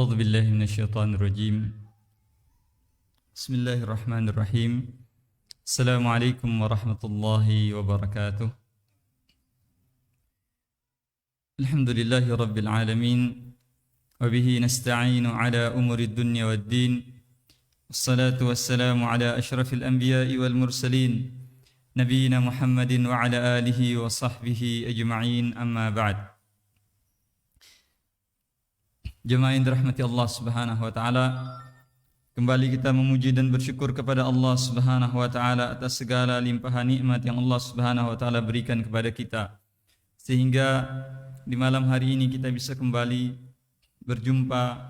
أعوذ بالله من الشيطان الرجيم. بسم الله الرحمن الرحيم. السلام عليكم ورحمة الله وبركاته. الحمد لله رب العالمين، وبه نستعين على أمور الدنيا والدين، والصلاة والسلام على أشرف الأنبياء والمرسلين نبينا محمد وعلى آله وصحبه أجمعين، أما بعد. Jemaah yang dirahmati Allah Subhanahu wa taala, kembali kita memuji dan bersyukur kepada Allah Subhanahu wa taala atas segala limpahan nikmat yang Allah Subhanahu wa taala berikan kepada kita, sehingga di malam hari ini kita bisa kembali berjumpa,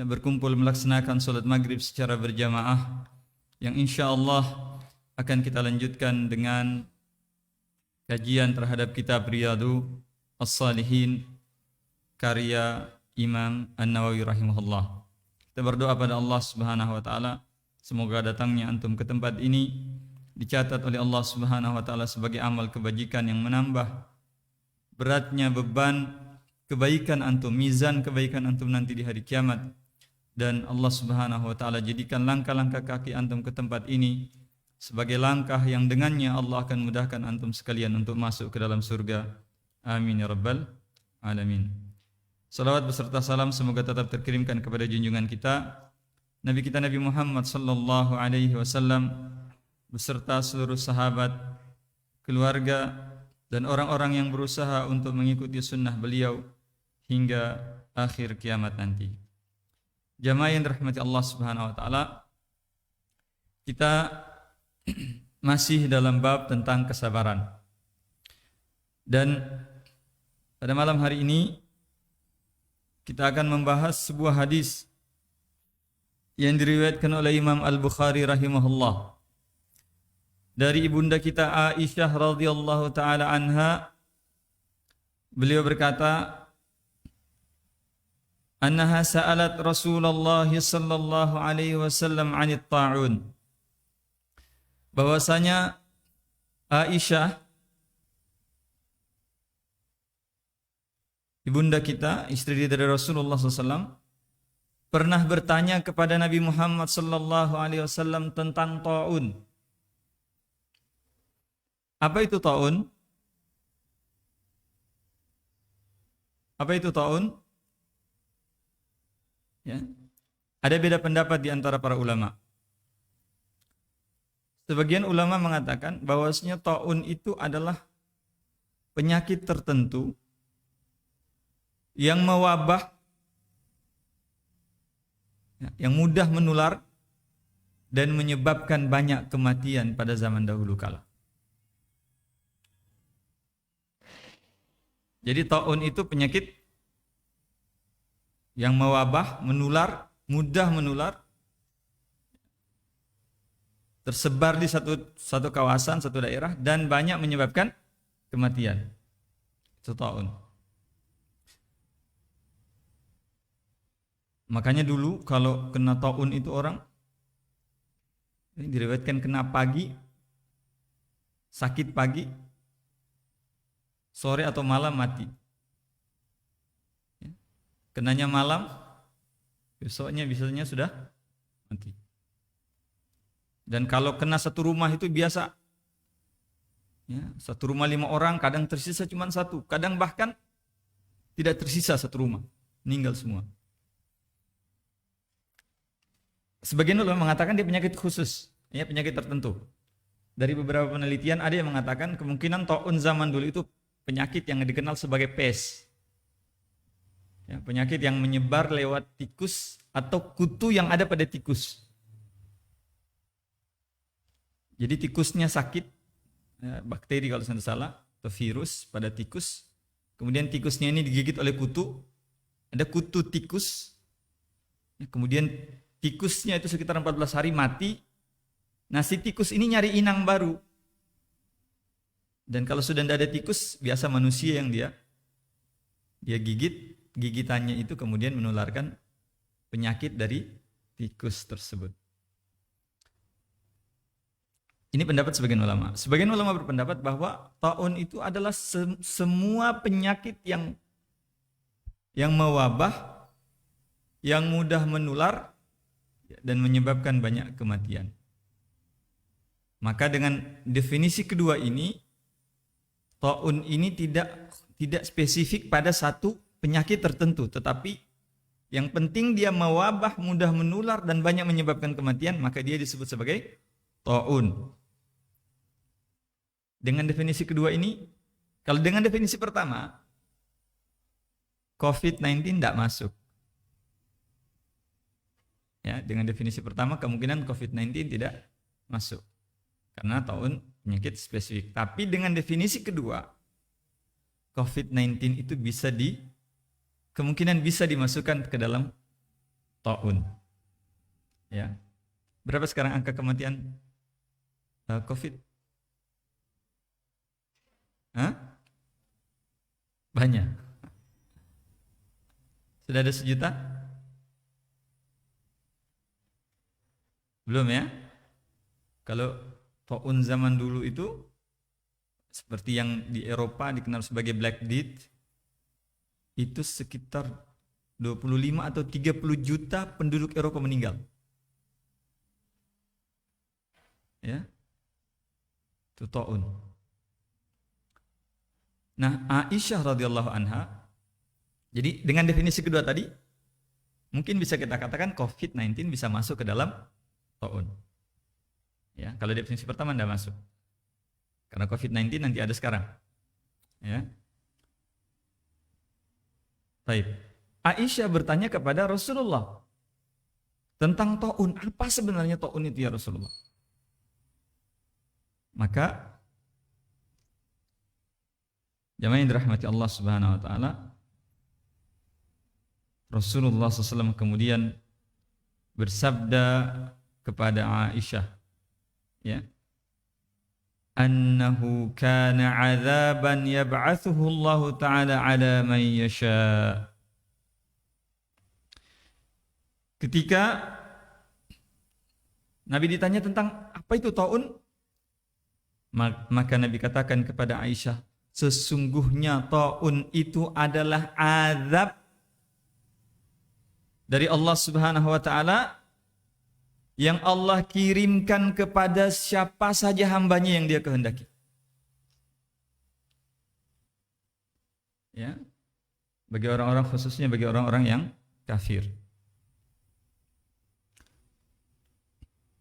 berkumpul melaksanakan salat maghrib secara berjamaah, yang insyaallah akan kita lanjutkan dengan kajian terhadap kitab Riyadhus Shalihin karya Imam An-Nawawi rahimahullah. Kita berdoa pada Allah Subhanahu wa taala, semoga datangnya antum ke tempat ini dicatat oleh Allah Subhanahu wa taala sebagai amal kebajikan yang menambah beratnya beban kebaikan antum, mizan kebaikan antum nanti di hari kiamat. Dan Allah Subhanahu wa taala jadikan langkah-langkah kaki antum ke tempat ini sebagai langkah yang dengannya Allah akan mudahkan antum sekalian untuk masuk ke dalam surga. Amin ya rabbal alamin. Salawat beserta salam semoga tetap terkirimkan kepada junjungan kita Nabi kita Nabi Muhammad sallallahu alaihi wasallam beserta seluruh sahabat, keluarga, dan orang-orang yang berusaha untuk mengikuti sunnah beliau hingga akhir kiamat nanti. Jamaah yang dirahmati Allah Subhanahu wa taala, kita masih dalam bab tentang kesabaran. Dan pada malam hari ini kita akan membahas sebuah hadis yang diriwayatkan oleh Imam Al-Bukhari rahimahullah dari ibunda kita Aisyah radhiyallahu taala anha. Beliau berkata, annaha sa'alat Rasulullah sallallahu alaihi wasallam 'anit ta'un. Bahwasanya Aisyah, ibunda kita, istri dari Rasulullah SAW, pernah bertanya kepada Nabi Muhammad sallallahu alaihi wasallam tentang ta'un. Apa itu ta'un? Apa itu ta'un? Ya. Ada beda pendapat di antara para ulama. Sebagian ulama mengatakan bahwasanya ta'un itu adalah penyakit tertentu yang mewabah, yang mudah menular dan menyebabkan banyak kematian pada zaman dahulu kala. Jadi ta'un itu penyakit yang mewabah, menular, mudah menular, tersebar di satu kawasan, satu daerah, dan banyak menyebabkan kematian. Itu ta'un. Makanya dulu kalau kena ta'un itu orang diriwayatkan kena pagi, sakit pagi, sore atau malam mati. Kenanya malam, besoknya sudah mati. Dan kalau kena satu rumah itu biasa, satu rumah 5 orang, kadang tersisa cuma 1, kadang bahkan tidak tersisa satu rumah, meninggal semua. Sebagian ulama mengatakan dia penyakit khusus, penyakit tertentu. Dari beberapa penelitian ada yang mengatakan kemungkinan ta'un zaman dulu itu penyakit yang dikenal sebagai pes. Penyakit yang menyebar lewat tikus atau kutu yang ada pada tikus. Jadi tikusnya sakit, bakteri kalau tidak salah, atau virus pada tikus. Kemudian tikusnya ini digigit oleh kutu, ada kutu tikus. Kemudian tikusnya itu sekitar 14 hari mati. Nah, si tikus ini nyari inang baru. Dan kalau sudah tidak ada tikus, biasa manusia yang dia gigit, gigitannya itu kemudian menularkan penyakit dari tikus tersebut. Ini pendapat sebagian ulama. Sebagian ulama berpendapat bahwa ta'un itu adalah semua penyakit yang mewabah yang mudah menular dan menyebabkan banyak kematian. Maka dengan definisi kedua ini, taun ini tidak spesifik pada satu penyakit tertentu, tetapi yang penting dia mewabah, mudah menular dan banyak menyebabkan kematian, maka dia disebut sebagai taun. Dengan definisi kedua ini, kalau dengan definisi pertama, COVID-19 tidak masuk. Ya, dengan definisi pertama kemungkinan COVID-19 tidak masuk karena taun penyakit spesifik. Tapi dengan definisi kedua, COVID-19 itu kemungkinan bisa dimasukkan ke dalam taun. Ya. Berapa sekarang angka kematian COVID? Hah? Banyak. Sudah ada 1 juta? Belum ya? Kalau taun zaman dulu itu seperti yang di Eropa dikenal sebagai Black Death, itu sekitar 25 atau 30 juta penduduk Eropa meninggal. Ya. Itu taun. Nah, Aisyah radhiyallahu anha, jadi dengan definisi kedua tadi, mungkin bisa kita katakan COVID-19 bisa masuk ke dalam taun. Ya, kalau definisi pertama tidak masuk. Karena COVID-19 nanti ada sekarang. Ya. Baik. Aisyah bertanya kepada Rasulullah tentang taun. Apa sebenarnya taun itu ya Rasulullah? Maka jamaah yang dirahmati Allah Subhanahu wa taala, Rasulullah SAW kemudian bersabda kepada Aisyah, ya, annahu kana 'adzaban yab'atsuhu Allah taala 'ala man yasha. Ketika Nabi ditanya tentang apa itu taun, maka Nabi katakan kepada Aisyah, sesungguhnya taun itu adalah azab dari Allah Subhanahu wa taala yang Allah kirimkan kepada siapa saja hambanya yang dia kehendaki. Ya. Bagi orang-orang, khususnya bagi orang-orang yang kafir.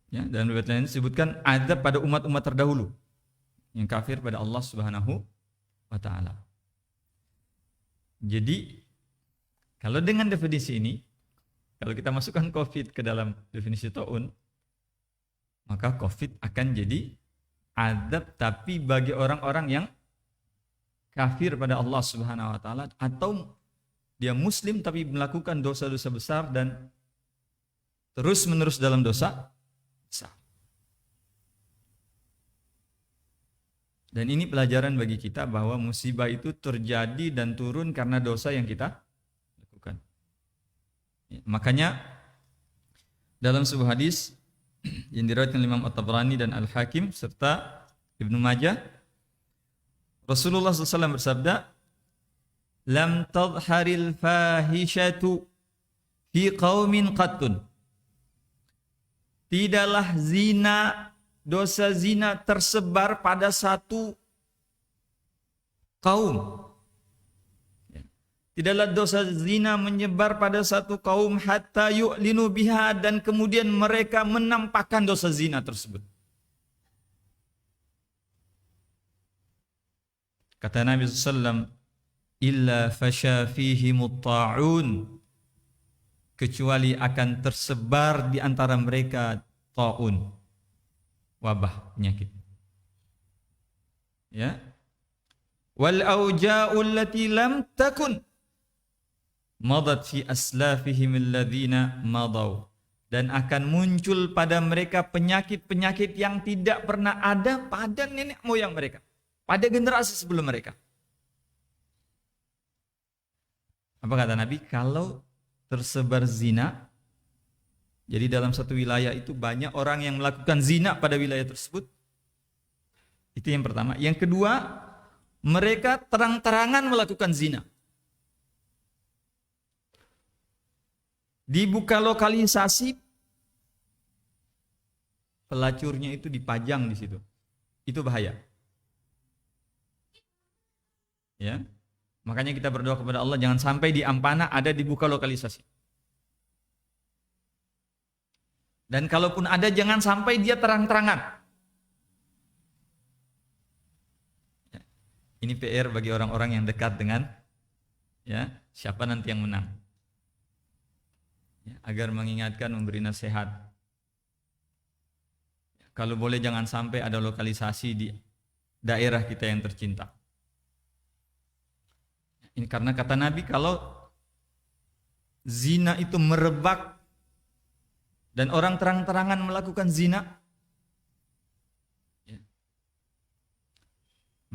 Ya, dan riwayat lain disebutkan azab pada umat-umat terdahulu yang kafir pada Allah Subhanahu wa taala. Jadi kalau dengan definisi ini, kalau kita masukkan COVID ke dalam definisi taun, maka COVID akan jadi azab tapi bagi orang-orang yang kafir pada Allah Subhanahu wa taala, atau dia muslim tapi melakukan dosa-dosa besar dan terus-menerus dalam dosa besar. Dan ini pelajaran bagi kita bahwa musibah itu terjadi dan turun karena dosa yang kita lakukan. Makanya dalam sebuah hadis yang diriwayatkan Imam At-Tabrani dan Al-Hakim serta Ibnu Majah, Rasulullah SAW bersabda, lam tadharil fahishatu fi qaumin qattun. Tidaklah dosa zina tersebar pada satu kaum. Tidaklah dosa zina menyebar pada satu kaum hatta yu'linu biha, dan kemudian mereka menampakkan dosa zina tersebut. Kata Nabi SAW, illa fasha fihimut ta'un, kecuali akan tersebar di antara mereka taun, wabah, penyakit. Ya. Wal auja'u allati lam takun madat fi aslafihim alladhina madaw, dan akan muncul pada mereka penyakit-penyakit yang tidak pernah ada pada nenek moyang mereka, pada generasi sebelum mereka. Apa kata Nabi? Kalau tersebar zina, jadi dalam satu wilayah itu banyak orang yang melakukan zina pada wilayah tersebut. Itu yang pertama. Yang kedua, mereka terang-terangan melakukan zina. Dibuka lokalisasi, pelacurnya itu dipajang di situ. Itu bahaya. Ya. Makanya kita berdoa kepada Allah jangan sampai di Ampana ada dibuka lokalisasi. Dan kalaupun ada jangan sampai dia terang-terangan. Ya. Ini PR bagi orang-orang yang dekat dengan ya, siapa nanti yang menang. Ya, agar mengingatkan, memberi nasihat. Kalau boleh jangan sampai ada lokalisasi di daerah kita yang tercinta. Ini karena kata Nabi kalau zina itu merebak dan orang terang-terangan melakukan zina, ya,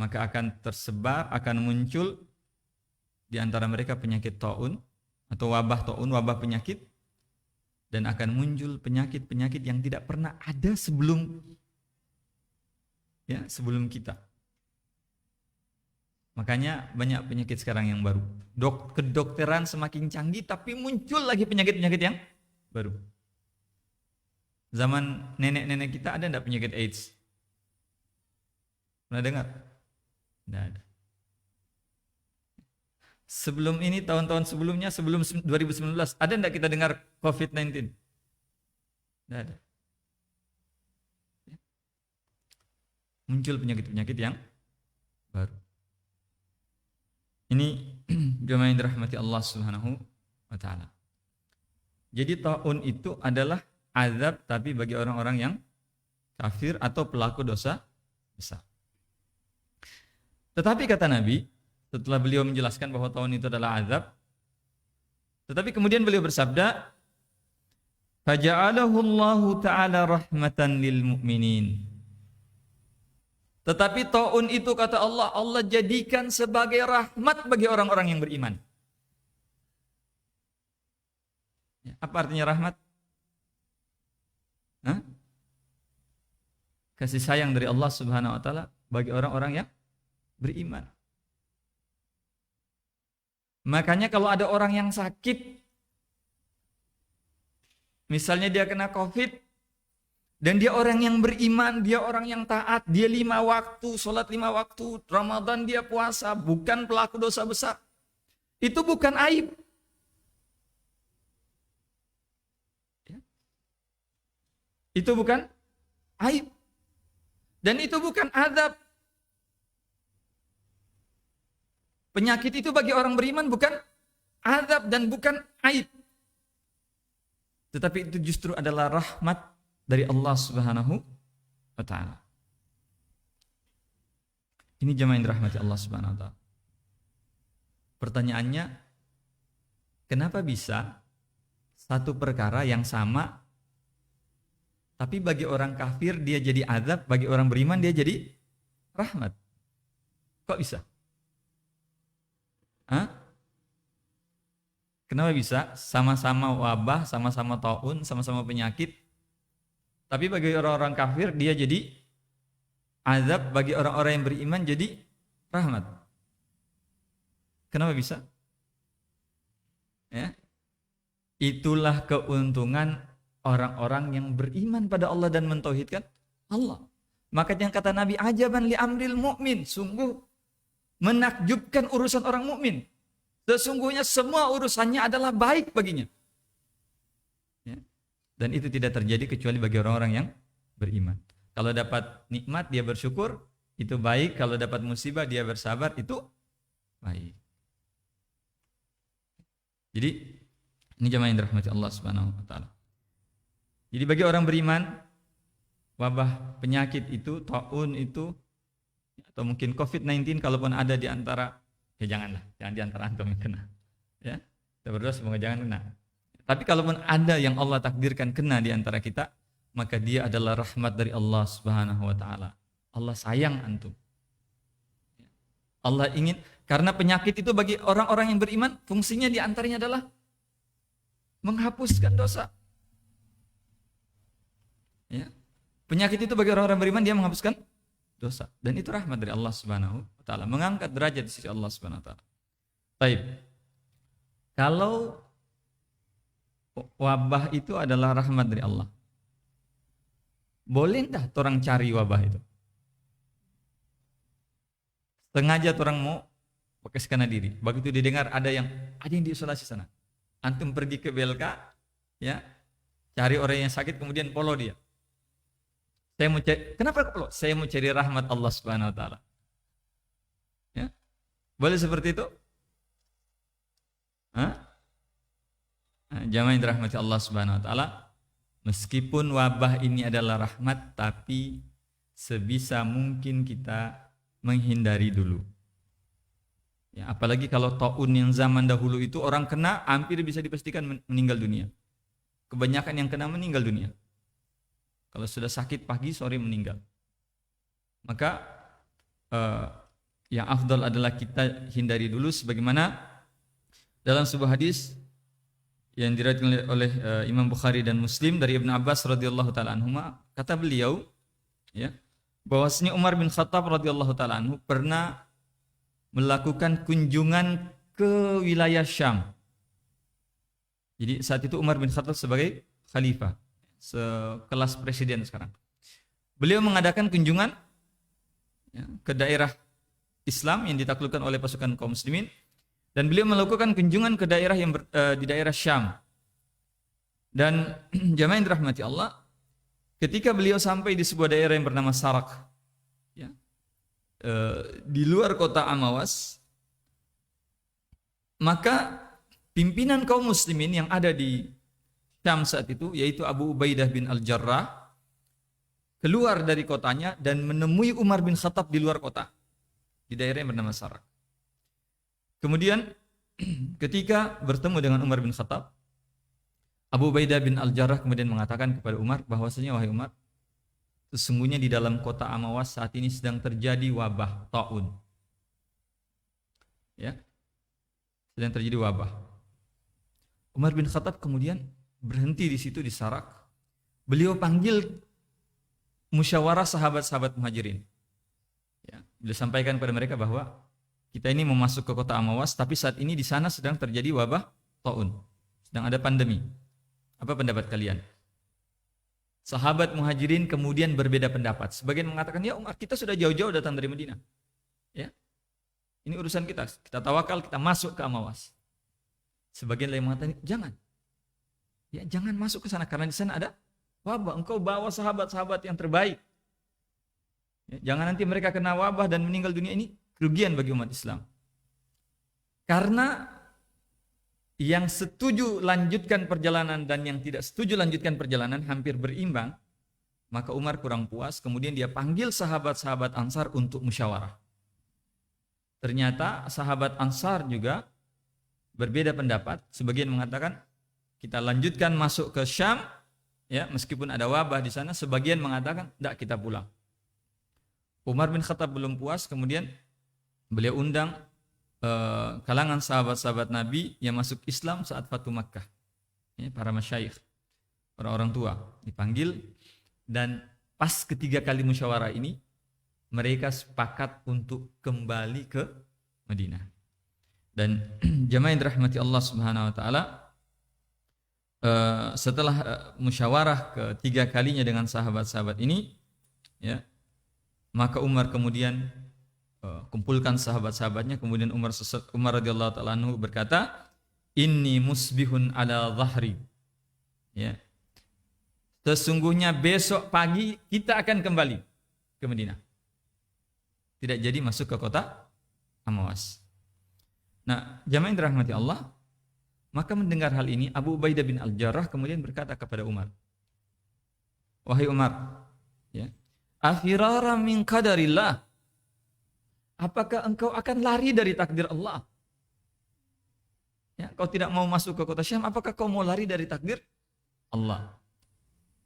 maka akan tersebar, akan muncul di antara mereka penyakit taun atau wabah taun, wabah penyakit. Dan akan muncul penyakit-penyakit yang tidak pernah ada sebelum kita. Makanya banyak penyakit sekarang yang baru. Kedokteran semakin canggih tapi muncul lagi penyakit-penyakit yang baru. Zaman nenek-nenek kita ada enggak penyakit AIDS? Pernah dengar? Tidak ada. Sebelum ini, tahun-tahun sebelumnya, sebelum 2019, ada enggak kita dengar COVID-19? Tidak ada. Muncul penyakit-penyakit yang baru. Ini jemaah yang dirahmati Allah Subhanahu wa taala. Jadi taun itu adalah azab tapi bagi orang-orang yang kafir atau pelaku dosa besar. Tetapi kata Nabi, setelah beliau menjelaskan bahwa taun itu adalah azab, tetapi kemudian beliau bersabda, "Faja'alahu Allahu ta'ala rahmatan lil mu'minin." Tetapi taun itu kata Allah, Allah jadikan sebagai rahmat bagi orang-orang yang beriman. Apa artinya rahmat? Hah? Kasih sayang dari Allah Subhanahu wa taala bagi orang-orang yang beriman. Makanya kalau ada orang yang sakit, misalnya dia kena COVID, dan dia orang yang beriman, dia orang yang taat, dia 5 waktu, sholat 5 waktu, Ramadan dia puasa, bukan pelaku dosa besar. Itu bukan aib. Itu bukan aib. Dan itu bukan azab. Penyakit itu bagi orang beriman bukan azab dan bukan aib. Tetapi itu justru adalah rahmat dari Allah Subhanahu wa taala. Ini jemaah yang dirahmati Allah Subhanahu wa taala. Pertanyaannya, kenapa bisa satu perkara yang sama tapi bagi orang kafir dia jadi azab, bagi orang beriman dia jadi rahmat? Kok bisa? Hah? Kenapa bisa? Sama-sama wabah, sama-sama taun, sama-sama penyakit. Tapi bagi orang-orang kafir dia jadi azab, bagi orang-orang yang beriman jadi rahmat. Kenapa bisa? Ya. Itulah keuntungan orang-orang yang beriman pada Allah dan mentauhidkan Allah. Makanya kata Nabi, ajaban li amril mu'min, sungguh menakjubkan urusan orang mukmin. Sesungguhnya semua urusannya adalah baik baginya. Ya. Dan itu tidak terjadi kecuali bagi orang-orang yang beriman. Kalau dapat nikmat dia bersyukur, itu baik. Kalau dapat musibah dia bersabar, itu baik. Jadi ini jemaah yang dirahmati Allah Subhanahu wa taala. Jadi bagi orang beriman, wabah penyakit itu, taun itu, atau mungkin COVID-19 kalaupun ada di antara, ya janganlah, jangan di antara antum yang kena. Ya, kita berdoa semoga jangan kena. Tapi kalaupun ada yang Allah takdirkan kena di antara kita, maka dia adalah rahmat dari Allah Subhanahu wa taala. Allah sayang antum. Allah ingin, karena penyakit itu bagi orang-orang yang beriman, fungsinya di antaranya adalah menghapuskan dosa. Ya. Penyakit itu bagi orang-orang beriman dia menghapuskan dosa, dan itu rahmat dari Allah Subhanahu wa taala, mengangkat derajat di sisi Allah Subhanahu wa taala. Baik. Kalau wabah itu adalah rahmat dari Allah. Boleh dah orang cari wabah itu? Sengaja orang mau pakai sekana diri. Begitu didengar ada yang diisolasi sana. Antum pergi ke BLK, ya, cari orang yang sakit kemudian follow dia. Saya mau cari, kenapa follow? Saya mau cari rahmat Allah Subhanahu wa taala. Ya. Boleh seperti itu? Hah? Nah, jamaah yang dirahmati Allah Subhanahu wa taala, meskipun wabah ini adalah rahmat, tapi sebisa mungkin kita menghindari dulu. Ya, apalagi kalau taun yang zaman dahulu itu orang kena hampir bisa dipastikan meninggal dunia. Kebanyakan yang kena meninggal dunia. Kalau sudah sakit pagi sore meninggal. Maka yang afdal adalah kita hindari dulu, sebagaimana dalam sebuah hadis yang diriwayatkan oleh Imam Bukhari dan Muslim dari Ibnu Abbas radhiyallahu taala anhuma, kata beliau, ya, bahwasanya Umar bin Khattab radhiyallahu taala anhu pernah melakukan kunjungan ke wilayah Syam. Jadi saat itu Umar bin Khattab sebagai khalifah, sekelas presiden sekarang. Beliau mengadakan kunjungan, ya, ke daerah Islam yang ditaklukkan oleh pasukan kaum muslimin, dan beliau melakukan kunjungan ke daerah yang di daerah Syam. Dan jamaah yang dirahmati Allah, ketika beliau sampai di sebuah daerah yang bernama Sarak, ya, di luar kota Amawas, maka pimpinan kaum muslimin yang ada di Syam saat itu, yaitu Abu Ubaidah bin Al-Jarrah, keluar dari kotanya dan menemui Umar bin Khattab di luar kota, di daerah yang bernama Sarak. Kemudian ketika bertemu dengan Umar bin Khattab, Abu Ubaidah bin Al-Jarrah kemudian mengatakan kepada Umar bahwasanya, wahai Umar, sesungguhnya di dalam kota Amawas saat ini sedang terjadi wabah taun. Ya. Sedang terjadi wabah. Umar bin Khattab kemudian berhenti di situ di Sarak. Beliau panggil musyawarah sahabat-sahabat Muhajirin. Ya, beliau sampaikan kepada mereka bahwa kita ini mau masuk ke kota Amawas, tapi saat ini di sana sedang terjadi wabah taun. Sedang ada pandemi. Apa pendapat kalian? Sahabat Muhajirin kemudian berbeda pendapat. Sebagian mengatakan, ya Umar, kita sudah jauh-jauh datang dari Madinah. Ya. Ini urusan kita. Kita tawakal, kita masuk ke Amawas. Sebagian lain mengatakan, jangan. Ya, jangan masuk ke sana karena di sana ada wabah. Engkau bawa sahabat-sahabat yang terbaik. Ya, jangan nanti mereka kena wabah dan meninggal dunia, ini kerugian bagi umat Islam. Karena yang setuju lanjutkan perjalanan dan yang tidak setuju lanjutkan perjalanan hampir berimbang, maka Umar kurang puas, kemudian dia panggil sahabat-sahabat Ansar untuk musyawarah. Ternyata sahabat Ansar juga berbeda pendapat. Sebagian mengatakan kita lanjutkan masuk ke Syam, ya, meskipun ada wabah di sana. Sebagian mengatakan tidak, kita pulang. Umar bin Khattab belum puas, kemudian beliau undang kalangan sahabat-sahabat Nabi yang masuk Islam saat Fatu Makkah, ya, para masyayikh, para orang tua dipanggil, dan pas ketiga kali musyawarah ini mereka sepakat untuk kembali ke Madinah. Dan jamaah yang dirahmati Allah Subhanahu wa taala, setelah musyawarah ketiga kalinya dengan sahabat-sahabat ini, ya, maka Umar kemudian kumpulkan sahabat-sahabatnya, kemudian Umar radhiyallahu taala anhu berkata, inni musbihun ala dhahri, ya, sesungguhnya besok pagi kita akan kembali ke Madinah, tidak jadi masuk ke kota Amawas. Nah, jamaah yang dirahmati Allah, maka mendengar hal ini Abu Ubaidah bin Al-Jarrah kemudian berkata kepada Umar, wahai Umar, ya, afirara min qadarillah, apakah engkau akan lari dari takdir Allah? Ya, kau tidak mau masuk ke kota Syam, apakah kau mau lari dari takdir Allah?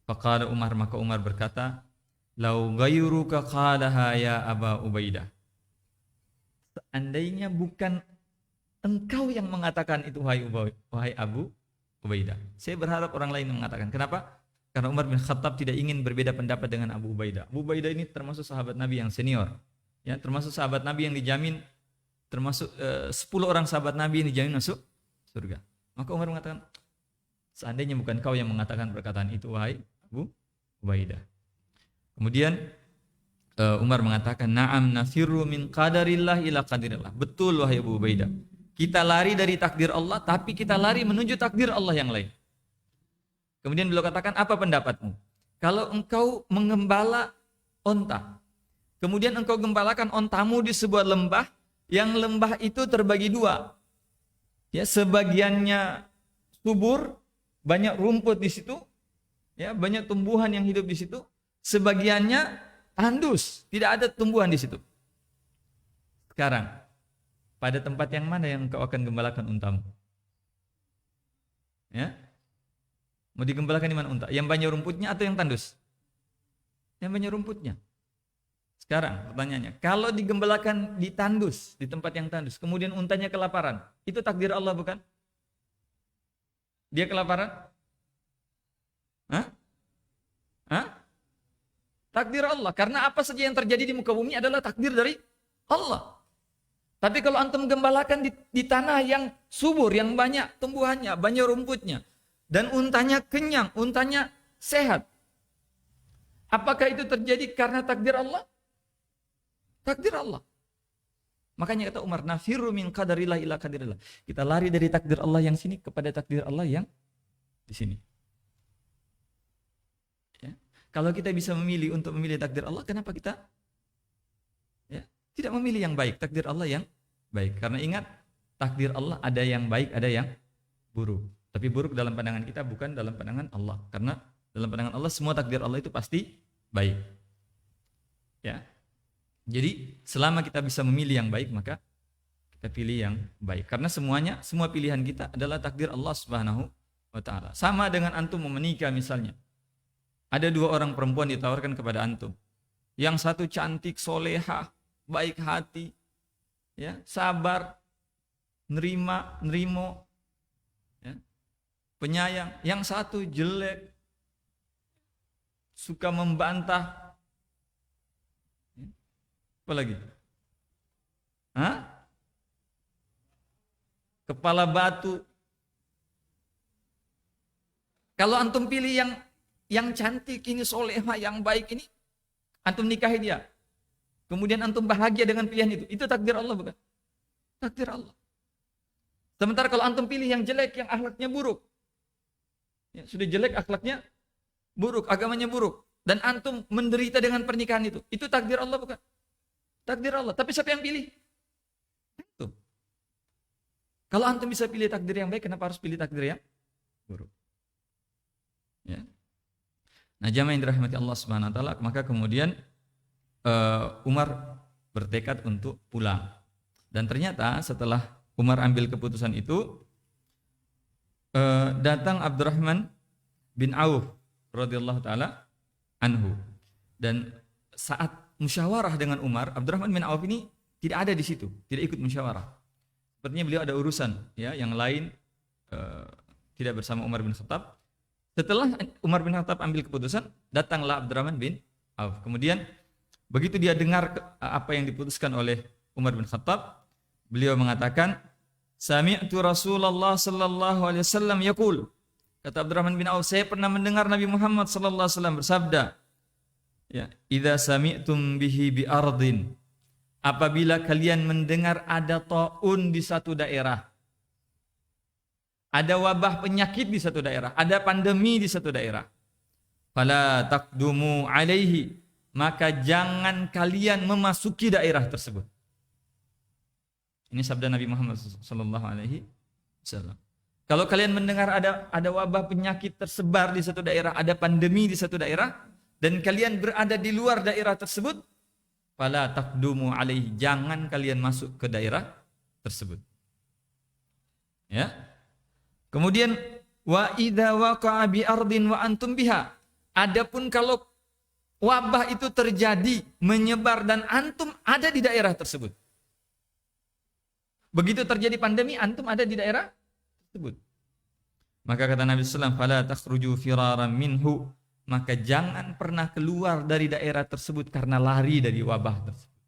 Faqala Umar, maka Umar berkata, lau ghayruka qalaha ya Aba Ubaidah. Seandainya bukan engkau yang mengatakan itu, wahai Abu Ubaidah. Saya berharap orang lain mengatakan. Kenapa? Karena Umar bin Khattab tidak ingin berbeda pendapat dengan Abu Ubaidah. Abu Ubaidah ini termasuk sahabat Nabi yang senior. Ya, termasuk sahabat Nabi yang dijamin, termasuk 10 orang sahabat Nabi yang dijamin masuk surga. Maka Umar mengatakan, Seandainya bukan kau yang mengatakan perkataan itu, wahai Abu Ubaidah. Kemudian Umar mengatakan, na'am nafirru min qadarillah ila qadirillah. Betul wahai Abu Ubaidah. Kita lari dari takdir Allah, tapi kita lari menuju takdir Allah yang lain. Kemudian beliau katakan, apa pendapatmu? Kalau engkau mengembala onta, kemudian engkau gembalakan ontamu di sebuah lembah, yang lembah itu terbagi dua. Ya, sebagiannya subur, banyak rumput di situ, ya, banyak tumbuhan yang hidup di situ. Sebagiannya tandus, tidak ada tumbuhan di situ. Sekarang, pada tempat yang mana yang engkau akan gembalakan untamu? Ya? Mau digembalakan di mana unta? Yang banyak rumputnya atau yang tandus? Yang banyak rumputnya. Sekarang pertanyaannya, kalau digembalakan di tandus, di tempat yang tandus, kemudian untanya kelaparan, itu takdir Allah bukan? Dia kelaparan? Hah? Hah? Takdir Allah. Karena apa saja yang terjadi di muka bumi adalah takdir dari Allah. Tapi kalau antum gembalakan di tanah yang subur, yang banyak tumbuhannya, banyak rumputnya, dan untanya kenyang, untanya sehat, apakah itu terjadi karena takdir Allah? Takdir Allah. Makanya kata Umar, nafiru min qadarillah ila qadarillah. Kita lari dari takdir Allah yang sini kepada takdir Allah yang di sini. Ya. Kalau kita bisa memilih untuk memilih takdir Allah, kenapa kita tidak memilih yang baik, takdir Allah yang baik? Karena ingat, takdir Allah ada yang baik, ada yang buruk. Tapi buruk dalam pandangan kita, bukan dalam pandangan Allah. Karena dalam pandangan Allah semua takdir Allah itu pasti baik. Ya. Jadi selama kita bisa memilih yang baik, maka kita pilih yang baik. Karena semua pilihan kita adalah takdir Allah Subhanahu wa taala. Sama dengan antum mau menikah misalnya. Ada dua orang perempuan ditawarkan kepada antum. Yang satu cantik, solehah, baik hati, ya, sabar, nerimo, ya, penyayang. Yang satu jelek, suka membantah. Apa lagi? Hah? Kepala batu. Kalau antum pilih yang cantik ini, solehah, yang baik ini, antum nikahi dia. Kemudian antum bahagia dengan pilihan itu takdir Allah bukan? Takdir Allah. Sementara kalau antum pilih yang jelek, yang akhlaknya buruk, ya, sudah jelek akhlaknya buruk, agamanya buruk, dan antum menderita dengan pernikahan itu takdir Allah bukan? Takdir Allah. Tapi siapa yang pilih? Itu. Kalau antum bisa pilih takdir yang baik, kenapa harus pilih takdir yang buruk? Ya. Nah, jamaah yang dirahmati Allah Subhanahu wa taala, maka kemudian Umar bertekad untuk pulang. Dan ternyata setelah Umar ambil keputusan itu, datang Abdurrahman bin Auf radhiyallahu taala anhu. Dan saat musyawarah dengan Umar, Abdurrahman bin Auf ini tidak ada di situ, tidak ikut musyawarah. Sepertinya beliau ada urusan, ya, yang lain, tidak bersama Umar bin Khattab. Setelah Umar bin Khattab ambil keputusan, datanglah Abdurrahman bin Auf. Kemudian begitu dia dengar apa yang diputuskan oleh Umar bin Khattab, beliau mengatakan, "Sami'tu Rasulullah sallallahu alaihi wasallam yaqul." Kata Abdurrahman bin Auf, saya pernah mendengar Nabi Muhammad sallallahu alaihi wasallam bersabda, ya, "Idza sami'tum bihi bi ardin." Apabila kalian mendengar ada taun di satu daerah, ada wabah penyakit di satu daerah, ada pandemi di satu daerah, fala taqdumu alaihi, maka jangan kalian memasuki daerah tersebut. Ini sabda Nabi Muhammad sallallahu alaihi wasallam. Kalau kalian mendengar ada wabah penyakit tersebar di satu daerah, ada pandemi di satu daerah, dan kalian berada di luar daerah tersebut, fala taqdumu alaihi, jangan kalian masuk ke daerah tersebut. Ya. Kemudian wa idza waqa'a bi ardin wa antum biha. Adapun kalau wabah itu terjadi, menyebar dan antum ada di daerah tersebut. Begitu terjadi pandemi, antum ada di daerah tersebut. Maka kata Nabi sallallahu alaihi wasallam, fala takhruju firaran minhu, maka jangan pernah keluar dari daerah tersebut karena lari dari wabah tersebut.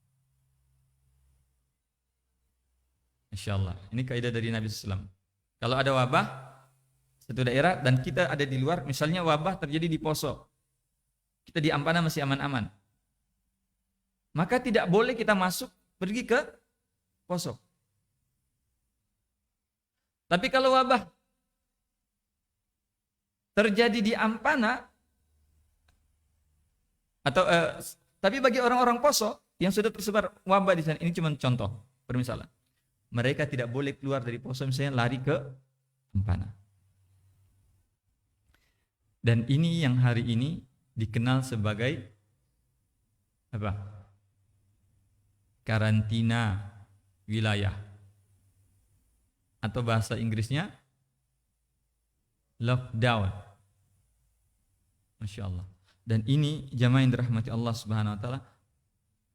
Insyaallah. Ini kaidah dari Nabi sallallahu alaihi wasallam. Kalau ada wabah, satu daerah dan kita ada di luar, misalnya wabah terjadi di Poso, kita di Ampana masih aman-aman, maka tidak boleh kita masuk pergi ke Poso. Tapi kalau wabah terjadi di Ampana atau tapi bagi orang-orang Poso yang sudah tersebar wabah di sana, ini cuma contoh permisalan, mereka tidak boleh keluar dari Poso misalnya lari ke Ampana. Dan ini yang hari ini dikenal sebagai apa? Karantina wilayah. Atau bahasa Inggrisnya lockdown. Masya Allah. Dan ini jamaah yang dirahmati Allah Subhanahu Wa Taala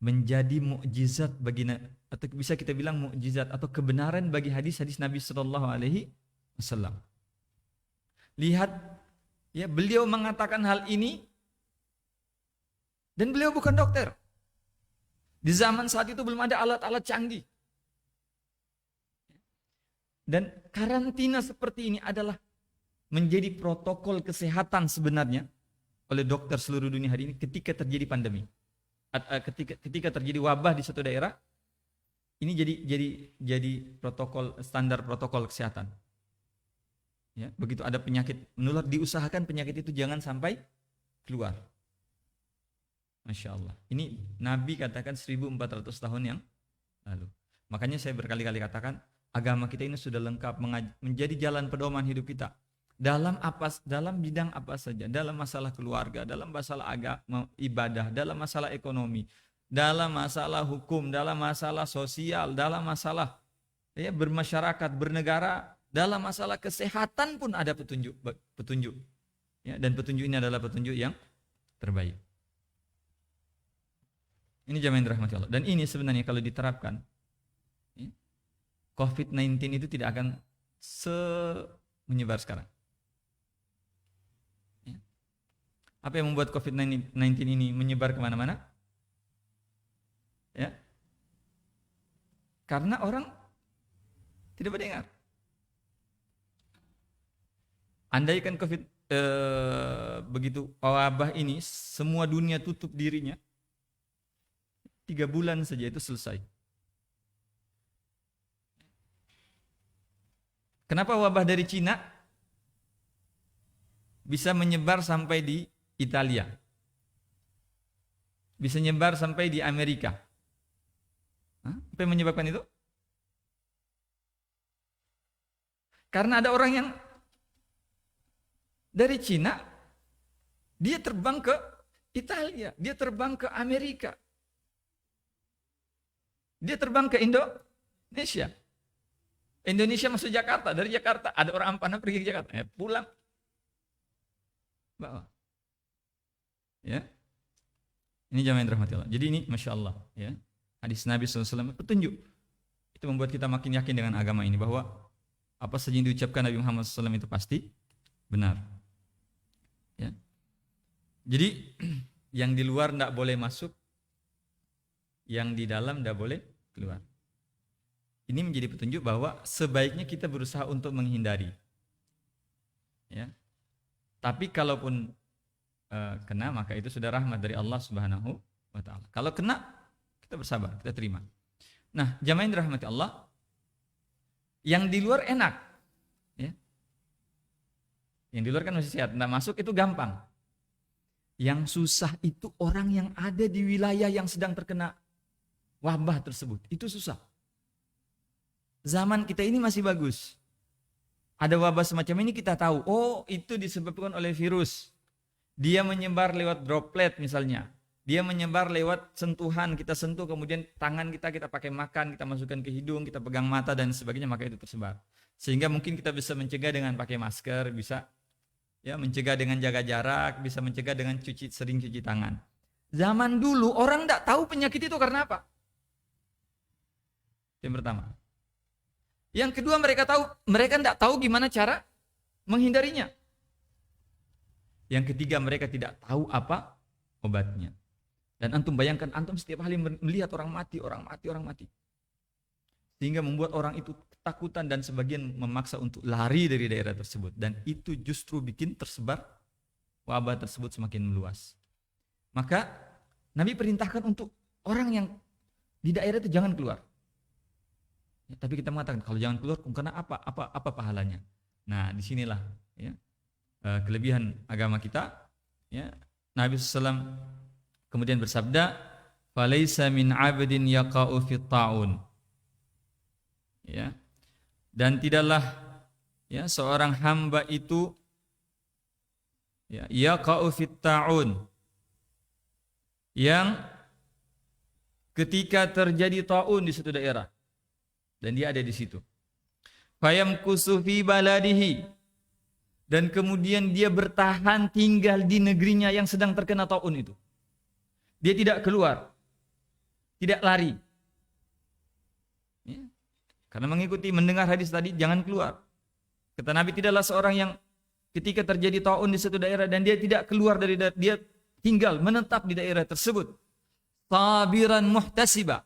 menjadi mukjizat bagi, atau bisa kita bilang mukjizat atau kebenaran bagi hadis-hadis Nabi Sallallahu Alaihi Wasallam. Lihat. Ya, beliau mengatakan hal ini dan beliau bukan dokter. Di zaman saat itu belum ada alat-alat canggih. Dan karantina seperti ini adalah menjadi protokol kesehatan sebenarnya oleh dokter seluruh dunia hari ini ketika terjadi pandemi. Ketika terjadi wabah di suatu daerah, ini jadi protokol, standar protokol kesehatan. Ya, begitu ada penyakit menular, diusahakan penyakit itu jangan sampai keluar. Masya Allah. Ini Nabi katakan 1400 tahun yang lalu. Makanya saya berkali-kali katakan, agama kita ini sudah lengkap menjadi jalan pedoman hidup kita. Dalam bidang apa saja, dalam masalah keluarga, dalam masalah agama, ibadah, dalam masalah ekonomi, dalam masalah hukum, dalam masalah sosial, dalam masalah bermasyarakat, bernegara, dalam masalah kesehatan pun ada petunjuk. Ya, dan petunjuk ini adalah petunjuk yang terbaik. Ini jamaah yang dirahmati Allah. Dan ini sebenarnya kalau diterapkan, ya, COVID-19 itu tidak akan menyebar sekarang. Ya. Apa yang membuat COVID-19 ini menyebar kemana-mana? Ya, karena orang tidak mendengar. Andaikan COVID begitu wabah ini semua dunia tutup dirinya, 3 bulan saja itu selesai. Kenapa wabah dari Cina bisa menyebar sampai di Italia? Bisa menyebar sampai di Amerika? Apa yang menyebabkan itu? Karena ada orang yang dari Cina, dia terbang ke Italia, dia terbang ke Amerika, dia terbang ke Indonesia. Indonesia masuk Jakarta, dari Jakarta ada orang Ampana pergi ke Jakarta, pulang bawa. Ya, ini jamaah yang dirahmati Allah. Jadi ini masya Allah, ya, hadis Nabi SAW petunjuk. Itu membuat kita makin yakin dengan agama ini bahwa apa saja yang diucapkan Nabi Muhammad SAW itu pasti benar. Ya. Jadi yang di luar tidak boleh masuk, yang di dalam tidak boleh keluar. Ini menjadi petunjuk bahwa sebaiknya kita berusaha untuk menghindari. Ya. Tapi kalaupun kena, maka itu sudah rahmat dari Allah Subhanahu wa Ta'ala. Kalau kena, kita bersabar, kita terima. Nah, jamaah yang dirahmati Allah, yang di luar enak. Ya. Yang di luar kan masih sehat, tidak masuk itu gampang. Yang susah itu orang yang ada di wilayah yang sedang terkena wabah tersebut. Itu susah. Zaman kita ini masih bagus. Ada wabah semacam ini kita tahu, oh itu disebabkan oleh virus. Dia menyebar lewat droplet misalnya. Dia menyebar lewat sentuhan, kita sentuh kemudian tangan kita pakai makan, kita masukkan ke hidung, kita pegang mata dan sebagainya, maka itu tersebar. Sehingga mungkin kita bisa mencegah dengan pakai masker, bisa ya mencegah dengan jaga jarak, bisa mencegah dengan sering cuci tangan. Zaman dulu orang tidak tahu penyakit itu karena apa? Yang pertama. Yang kedua mereka tidak tahu gimana cara menghindarinya. Yang ketiga mereka tidak tahu apa obatnya. Dan antum bayangkan, antum setiap hari melihat orang mati. sehingga membuat orang itu ketakutan dan sebagian memaksa untuk lari dari daerah tersebut, dan itu justru bikin tersebar wabah tersebut semakin meluas. Maka Nabi perintahkan untuk orang yang di daerah itu jangan keluar. Ya, tapi kita mengatakan kalau jangan keluar karena apa pahalanya? Nah, disinilah ya, kelebihan agama kita. Ya, Nabi SAW kemudian bersabda, "Falaisa min 'abdin yaqa'u fit ta'un." Ya. Dan tidaklah ya seorang hamba itu ya yaqa'u fit ta'un, yang ketika terjadi ta'un di suatu daerah dan dia ada di situ, fayamkusu fi baladihi, dan kemudian dia bertahan tinggal di negerinya yang sedang terkena ta'un itu. Dia tidak keluar, tidak lari. Ya. Karena mengikuti mendengar hadis tadi, jangan keluar. Kata Nabi, tidaklah seorang yang ketika terjadi ta'un di suatu daerah dan dia tidak keluar dari daerah, dia tinggal menetap di daerah tersebut, sabiran muhtasiba,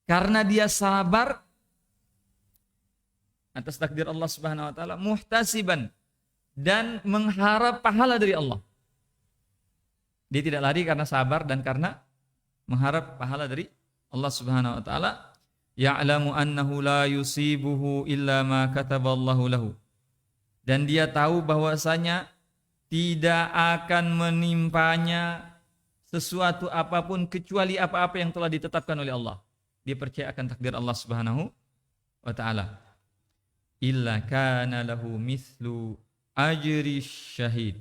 karena dia sabar atas takdir Allah Subhanahu wa taala, muhtasiban, dan mengharap pahala dari Allah. Dia tidak lari karena sabar dan karena mengharap pahala dari Allah Subhanahu wa taala. Ya'lamu annahu la yusibuhu illa ma kataballahu lahu. Dan dia tahu bahwasanya tidak akan menimpanya sesuatu apapun kecuali apa-apa yang telah ditetapkan oleh Allah. Dia percaya akan takdir Allah Subhanahu wa taala. Illa kana lahu mithlu ajri syahid.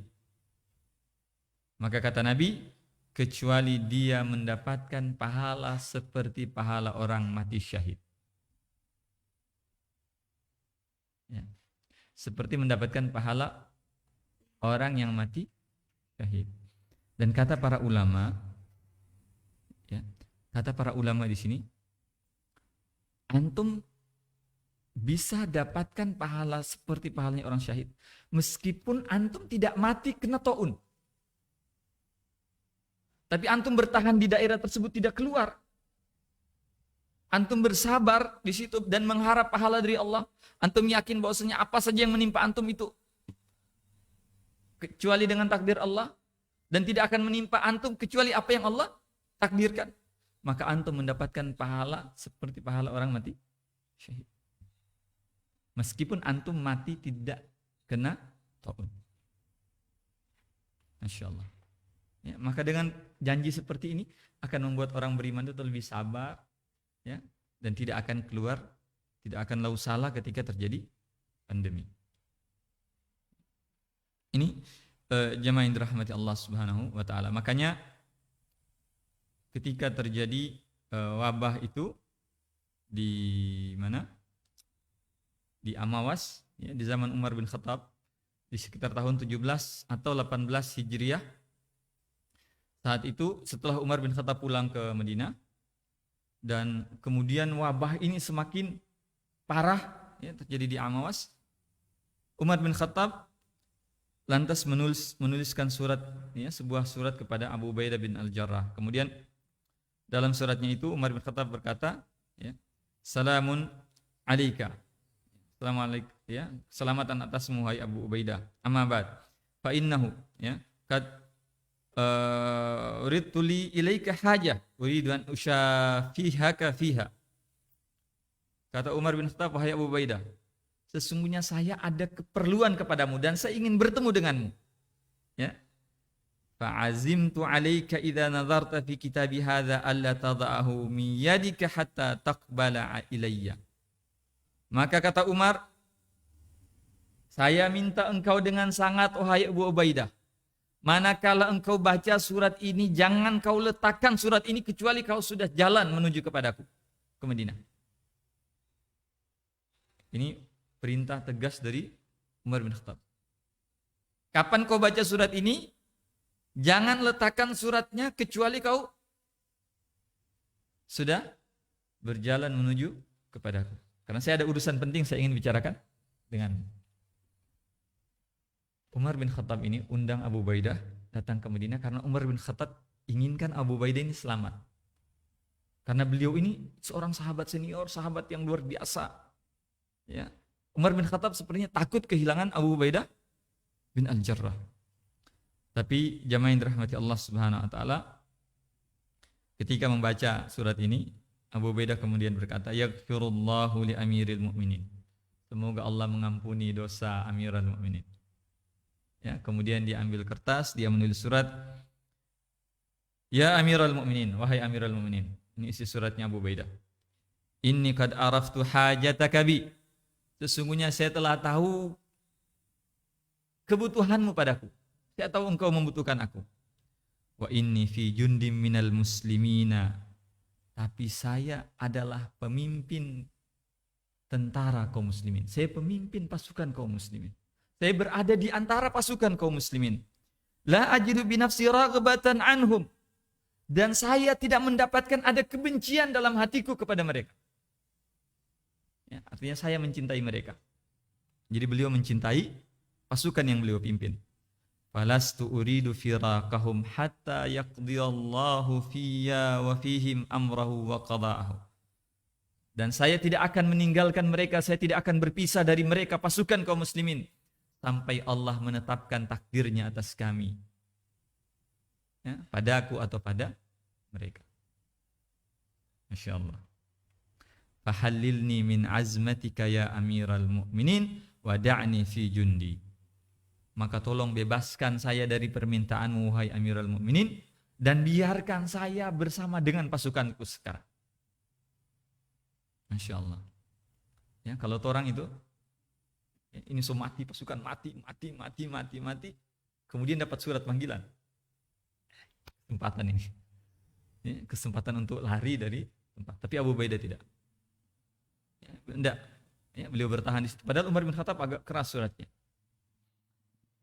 Maka kata Nabi, kecuali dia mendapatkan pahala seperti pahala orang mati syahid. Ya. Seperti mendapatkan pahala orang yang mati syahid. Dan kata para ulama, ya, kata para ulama di sini, antum bisa dapatkan pahala seperti pahalanya orang syahid meskipun antum tidak mati kena ta'un. Tapi antum bertahan di daerah tersebut, tidak keluar. Antum bersabar di situ dan mengharap pahala dari Allah. Antum yakin bahwasanya apa saja yang menimpa antum itu kecuali dengan takdir Allah, dan tidak akan menimpa antum kecuali apa yang Allah takdirkan. Maka antum mendapatkan pahala seperti pahala orang mati syahid. Meskipun antum mati tidak kena ta'un. Masya Allah. Ya, maka dengan janji seperti ini akan membuat orang beriman itu lebih sabar, ya, dan tidak akan keluar, tidak akan lau salah ketika terjadi pandemi. Ini jemaah yang dirahmati Allah Subhanahu wa taala. Makanya ketika terjadi wabah itu di mana? Di Amawas, ya, di zaman Umar bin Khattab, di sekitar tahun 17 atau 18 Hijriah. Saat itu setelah Umar bin Khattab pulang ke Madinah, dan kemudian wabah ini semakin parah, ya, terjadi di Amawas, Umar bin Khattab lantas menuliskan surat, ya, sebuah surat kepada Abu Ubaidah bin Al-Jarrah. Kemudian dalam suratnya itu Umar bin Khattab berkata, ya, Salamun alaika, Assalamualaikum, ya, selamatan atasmu hai Abu Ubaidah, amma ba'd, fa innahu, ya, uridtu li ilaika hajah uridu an usyafihaka fiha. Kata Umar bin Khattab, wahai Abu Ubaidah, sesungguhnya saya ada keperluan kepadamu dan saya ingin bertemu denganmu. Ya. Fa'azimtu alaika idza nazarta fi kitabi hadza alla tada'ahu min yadika hatta taqbala ilayya. Maka kata Umar, saya minta engkau dengan sangat, wahai Abu Ubaidah, manakala engkau baca surat ini, jangan kau letakkan surat ini kecuali kau sudah jalan menuju kepadaku ke Madinah. Ini perintah tegas dari Umar bin Khattab. Kapan kau baca surat ini, jangan letakkan suratnya kecuali kau sudah berjalan menuju kepadaku. Karena saya ada urusan penting saya ingin bicarakan dengan Umar bin Khattab. Ini undang Abu Ubaidah datang ke Madinah karena Umar bin Khattab inginkan Abu Ubaidah ini selamat. Karena beliau ini seorang sahabat senior, sahabat yang luar biasa. Ya. Umar bin Khattab sepertinya takut kehilangan Abu Ubaidah bin Al-Jarrah. Tapi jamaah yang dirahmati Allah Subhanahu wa taala, ketika membaca surat ini, Abu Ubaidah kemudian berkata, "Yaghfirullahu li amiril mu'minin." Semoga Allah mengampuni dosa Amirul Mukminin. Ya, kemudian dia ambil kertas, dia menulis surat, "Ya Amirul Mukminin, wahai Amirul Mukminin." Ini isi suratnya Abu Ubaidah. "Inni qad araftu hajataka bi." Sesungguhnya saya telah tahu kebutuhanmu padaku. Saya tahu engkau membutuhkan aku. "Wa inni fi jundim minal muslimina." Tapi saya adalah pemimpin tentara kaum muslimin. Saya pemimpin pasukan kaum muslimin. Saya berada di antara pasukan kaum muslimin. La ajidu bi nafsi raghbatan anhum. Dan saya tidak mendapatkan ada kebencian dalam hatiku kepada mereka. Ya, artinya saya mencintai mereka. Jadi beliau mencintai pasukan yang beliau pimpin. Falastu uridu firaqahum hatta yaqdiyallahu fiyya wa fihim amrahu wa qada'ahu. Dan saya tidak akan meninggalkan mereka, saya tidak akan berpisah dari mereka pasukan kaum muslimin sampai Allah menetapkan takdirnya atas kami. Ya, padaku atau pada mereka. Masya Allah. Fahallilni min azmatika ya amiral mu'minin wada'ni fi jundi. Maka tolong bebaskan saya dari permintaanmu wahai Amirul Mukminin dan biarkan saya bersama dengan pasukanku sekarang. Masya Allah. Ya, kalau orang itu ini so mati, pasukan mati. Kemudian dapat surat panggilan. Kesempatan ini. Ya, kesempatan untuk lari dari tempat. Tapi Abu Ubaidah tidak. Ya, enggak. Ya, beliau bertahan di situ. Padahal Umar bin Khattab agak keras suratnya.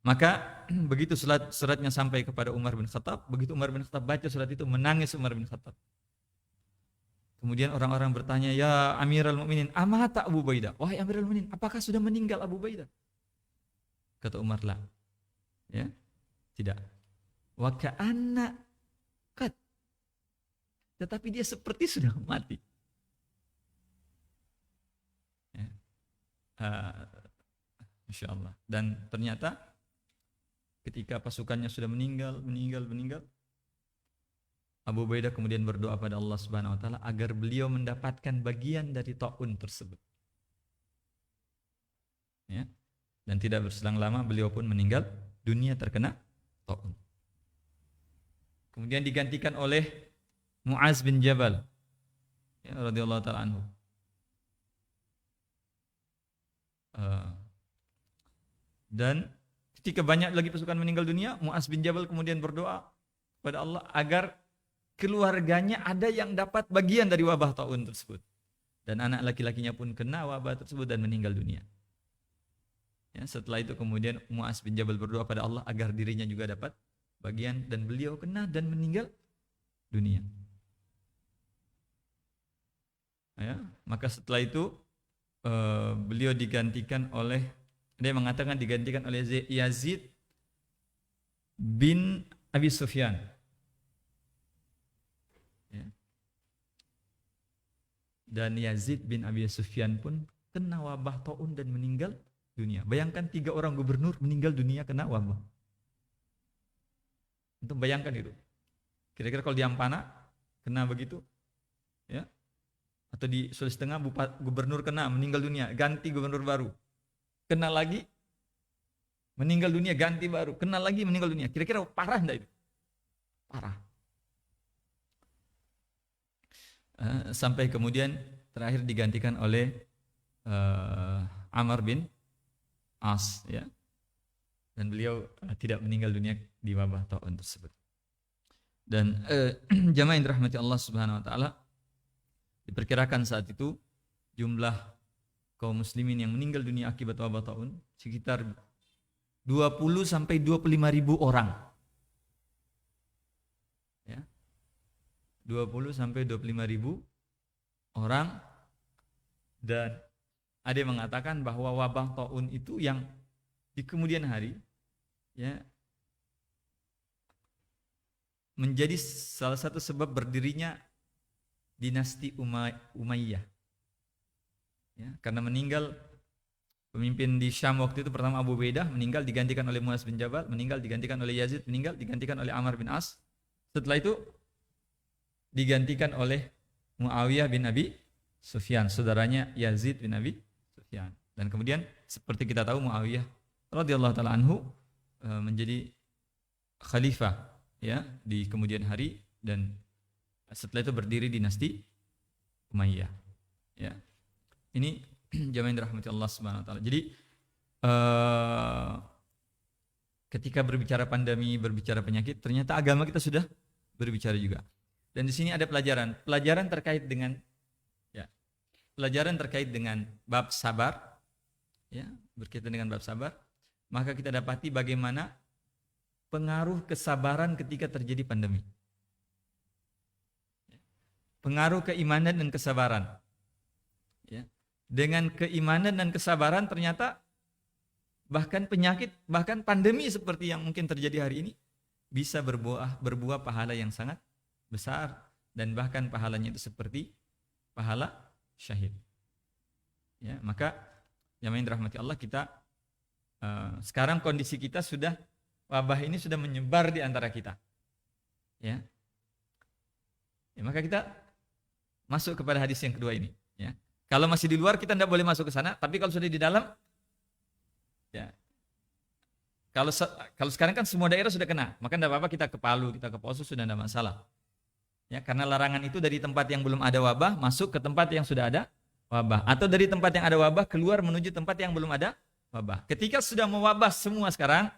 Maka begitu suratnya sampai kepada Umar bin Khattab, begitu Umar bin Khattab baca surat itu, menangis Umar bin Khattab. Kemudian orang-orang bertanya, "Ya Amirul Mukminin, amata Abu Ubaidah?" Wahai Amirul Mukminin, apakah sudah meninggal Abu Ubaidah? Kata Umar, "La." Ya, tidak. Wa ka'anna qad. Tetapi dia seperti sudah mati. Ya. Masya Allah. Dan ternyata ketika pasukannya sudah meninggal, Abu Ubaidah kemudian berdoa pada Allah Subhanahu wa taala agar beliau mendapatkan bagian dari ta'un tersebut. Ya. Dan tidak berselang lama beliau pun meninggal dunia terkena ta'un. Kemudian digantikan oleh Mu'az bin Jabal, ya, radhiyallahu taala anhu. Dan ketika banyak lagi pasukan meninggal dunia, Mu'az bin Jabal kemudian berdoa kepada Allah agar keluarganya ada yang dapat bagian dari wabah ta'un tersebut. Dan anak laki-lakinya pun kena wabah tersebut dan meninggal dunia. Ya, setelah itu kemudian Mu'az bin Jabal berdoa pada Allah agar dirinya juga dapat bagian, dan beliau kena dan meninggal dunia. Ya, maka setelah itu beliau digantikan oleh, dia mengatakan digantikan oleh Yazid bin Abi Sufyan. Ya. Dan Yazid bin Abi Sufyan pun kena wabah ta'un dan meninggal dunia. Bayangkan 3 orang gubernur meninggal dunia kena wabah. Untuk bayangkan itu. Kira-kira kalau di Ampana kena begitu, ya, atau di Sulawesi Tengah gubernur kena meninggal dunia, ganti gubernur baru, kena lagi meninggal dunia, ganti baru, kena lagi meninggal dunia. Kira-kira parah enggak itu? Parah. Sampai kemudian terakhir digantikan oleh Amr bin As, ya. Dan beliau tidak meninggal dunia di wabah ta'un tersebut. Dan jamaah yang dirahmati Allah Subhanahu wa taala, diperkirakan saat itu jumlah kaum muslimin yang meninggal dunia akibat wabah ta'un sekitar 20 sampai 25.000 orang. Ya. 20 sampai 25.000 orang. Dan ada yang mengatakan bahwa wabah ta'un itu yang di kemudian hari, ya, menjadi salah satu sebab berdirinya dinasti Umayyah. Ya, karena meninggal pemimpin di Syam waktu itu pertama Abu Ubaidah, meninggal digantikan oleh Muaz bin Jabal, meninggal digantikan oleh Yazid, meninggal digantikan oleh Amr bin As. Setelah itu digantikan oleh Muawiyah bin Abi Sufyan, saudaranya Yazid bin Abi Sufyan. Dan kemudian seperti kita tahu Muawiyah radhiyallahu taala anhu menjadi khalifah ya di kemudian hari, dan setelah itu berdiri dinasti Umayyah. Ya. Ini jamaah yang dirahmati Allah Subhanahu wa taala. Jadi ketika berbicara pandemi, berbicara penyakit, ternyata agama kita sudah berbicara juga. Dan di sini ada pelajaran terkait dengan pelajaran terkait dengan bab sabar, ya, berkaitan dengan bab sabar. Maka kita dapati bagaimana pengaruh kesabaran ketika terjadi pandemi. Pengaruh keimanan dan kesabaran. Ya. Dengan keimanan dan kesabaran ternyata bahkan penyakit, bahkan pandemi seperti yang mungkin terjadi hari ini bisa berbuah pahala yang sangat besar, dan bahkan pahalanya itu seperti pahala syahid. Ya, maka yang dirahmati Allah, kita sekarang kondisi kita sudah, wabah ini sudah menyebar di antara kita. Ya. Maka kita masuk kepada hadis yang kedua ini. Ya. Kalau masih di luar kita tidak boleh masuk ke sana, tapi kalau sudah di dalam, ya. Kalau sekarang kan semua daerah sudah kena, maka tidak apa-apa kita ke Palu, kita ke Poso, sudah tidak masalah. Ya, karena larangan itu dari tempat yang belum ada wabah masuk ke tempat yang sudah ada wabah, atau dari tempat yang ada wabah keluar menuju tempat yang belum ada wabah. Ketika sudah mewabah semua sekarang,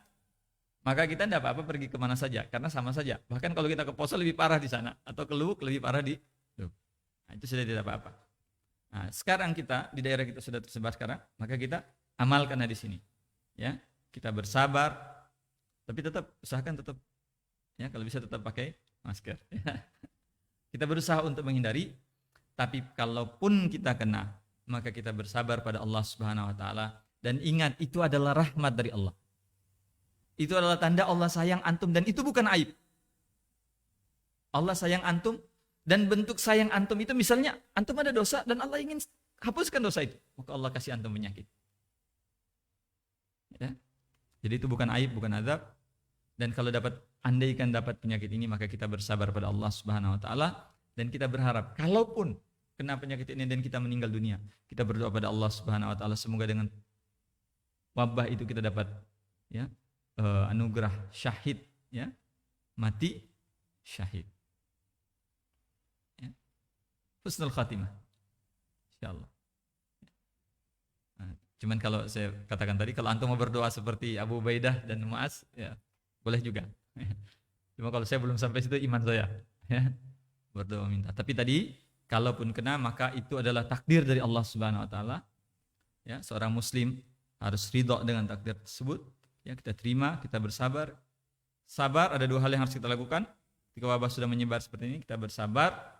maka kita tidak apa-apa pergi kemana saja, karena sama saja. Bahkan kalau kita ke Poso lebih parah di sana, atau ke Luwuk lebih parah di Luwuk. Nah, itu sudah tidak apa-apa. Nah, sekarang kita di daerah kita sudah tersebar sekarang, maka kita amalkan di sini. Ya, kita bersabar, tapi tetap usahakan tetap, ya, kalau bisa tetap pakai masker. Ya. Kita berusaha untuk menghindari, tapi kalaupun kita kena, maka kita bersabar pada Allah Subhanahu wa taala, dan ingat itu adalah rahmat dari Allah. Itu adalah tanda Allah sayang antum, dan itu bukan aib. Allah sayang antum, dan bentuk sayang antum itu misalnya antum ada dosa dan Allah ingin hapuskan dosa itu, maka Allah kasih antum penyakit. Ya. Jadi itu bukan aib, bukan azab. Dan kalau andaikan dapat penyakit ini, maka kita bersabar pada Allah Subhanahu wa taala, dan kita berharap kalaupun kena penyakit ini dan kita meninggal dunia, kita berdoa pada Allah Subhanahu wa taala semoga dengan wabah itu kita dapat, ya, anugerah syahid, ya, mati syahid. Ya. Husnul khatimah. Insyaallah. Nah, cuman kalau saya katakan tadi, kalau antum mau berdoa seperti Abu Ubaidah dan Muaz, ya boleh juga. Cuma kalau saya belum sampai situ iman saya, ya, berdoa minta. Tapi tadi kalaupun kena, maka itu adalah takdir dari Allah Subhanahu wa taala. Ya, seorang muslim harus ridho dengan takdir tersebut. Ya, kita terima, kita bersabar. Sabar, ada dua hal yang harus kita lakukan. Ketika wabah sudah menyebar seperti ini, kita bersabar,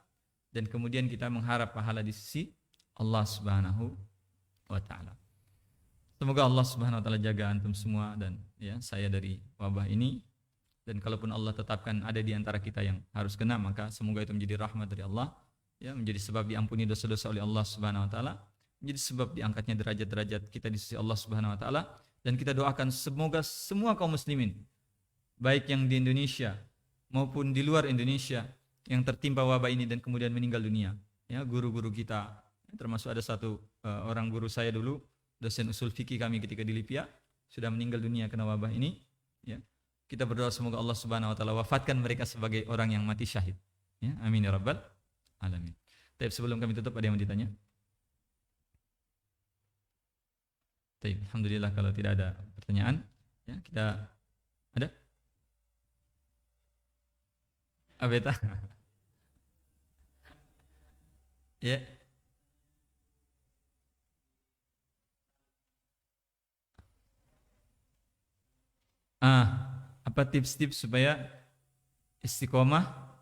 dan kemudian kita mengharap pahala di sisi Allah Subhanahu wa taala. Semoga Allah Subhanahu wa taala jaga antum semua dan, ya, saya dari wabah ini. Dan kalaupun Allah tetapkan ada di antara kita yang harus kena, maka semoga itu menjadi rahmat dari Allah, ya, menjadi sebab diampuni dosa-dosa oleh Allah Subhanahu wa taala, menjadi sebab diangkatnya derajat-derajat kita di sisi Allah Subhanahu wa taala. Dan kita doakan semoga semua kaum muslimin, baik yang di Indonesia maupun di luar Indonesia, yang tertimpa wabah ini dan kemudian meninggal dunia. Ya, guru-guru kita, termasuk ada satu orang guru saya dulu, dosen usul fikih kami ketika di Libya, sudah meninggal dunia karena wabah ini. Ya, kita berdoa semoga Allah Subhanahu wa taala wafatkan mereka sebagai orang yang mati syahid. Ya, amin ya rabbal alamin. Tapi sebelum kami tutup, ada yang mau ditanya? Baik, alhamdulillah kalau tidak ada pertanyaan, ya, kita ada? Abeta? Ya. Apa tips-tips supaya istiqomah,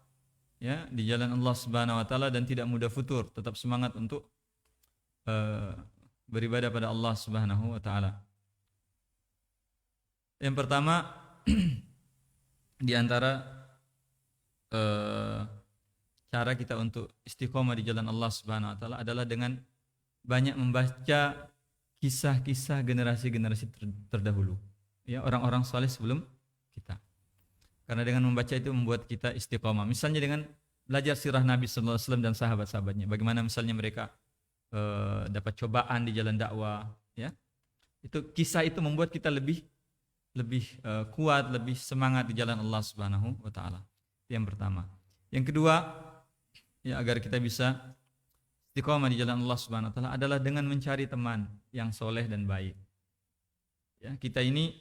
ya, di jalan Allah Subhanahu wa taala dan tidak mudah futur, tetap semangat untuk beribadah pada Allah Subhanahu wa taala. Yang pertama di antara cara kita untuk istiqomah di jalan Allah Subhanahu wa taala adalah dengan banyak membaca kisah-kisah generasi-generasi terdahulu. Ya, orang-orang saleh sebelum kita. Karena dengan membaca itu membuat kita istiqomah. Misalnya dengan belajar sirah Nabi sallallahu alaihi wasallam dan sahabat-sahabatnya. Bagaimana misalnya mereka dapat cobaan di jalan dakwah, ya. Itu kisah itu membuat kita lebih kuat, lebih semangat di jalan Allah Subhanahu wa taala. Itu yang pertama. Yang kedua, ya agar kita bisa istiqomah di jalan Allah Subhanahu wa taala adalah dengan mencari teman yang soleh dan baik. Ya, kita ini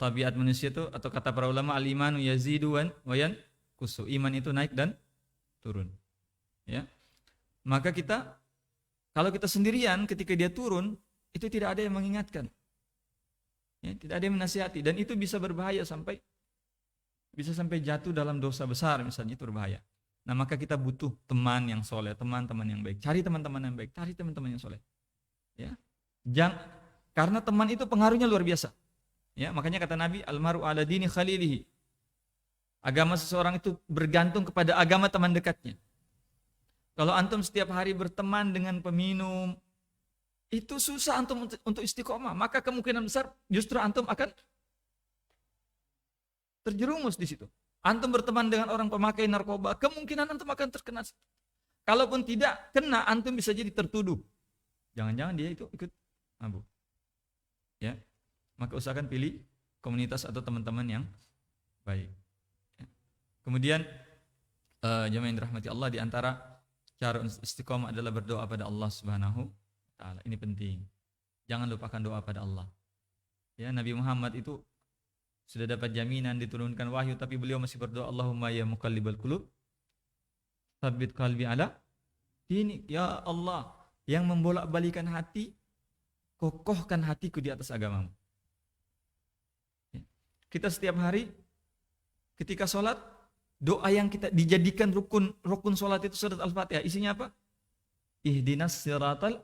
tabiat manusia itu atau kata para ulama al-imanu yazidu wa yanqusu. Iman itu naik dan turun. Ya. Maka kita kalau kita sendirian ketika dia turun, itu tidak ada yang mengingatkan. Ya, tidak ada yang menasihati dan itu bisa berbahaya sampai jatuh dalam dosa besar misalnya, itu berbahaya. Nah, maka kita butuh teman yang soleh, teman-teman yang baik. Cari teman-teman yang baik, cari teman-teman yang soleh. Ya. Karena teman itu pengaruhnya luar biasa. Ya, makanya kata Nabi, almaru ala dini khalilihi. Agama seseorang itu bergantung kepada agama teman dekatnya. Kalau antum setiap hari berteman dengan peminum, itu susah antum untuk istiqomah. Maka kemungkinan besar justru antum akan terjerumus di situ. Antum berteman dengan orang pemakai narkoba, kemungkinan antum akan terkena. Kalaupun tidak kena, antum bisa jadi tertuduh. Jangan-jangan dia itu ikut mabuk. Ya, maka usahakan pilih komunitas atau teman-teman yang baik. Ya. Kemudian jemaah yang dirahmati Allah, di antara cara istiqomah adalah berdoa pada Allah Subhanahu wa taala. Ini penting. Jangan lupakan doa pada Allah. Ya, Nabi Muhammad itu sudah dapat jaminan diturunkan wahyu, tapi beliau masih berdoa, Allahumma ya muqallibal qulub, tsabbit qalbi ala dinik. Ya Allah, yang membolak-balikan hati, kokohkan hatiku di atas agamamu. Ya. Kita setiap hari ketika sholat, doa yang kita dijadikan rukun sholat itu surat Al-Fatihah. Isinya apa? Ihdinas siratal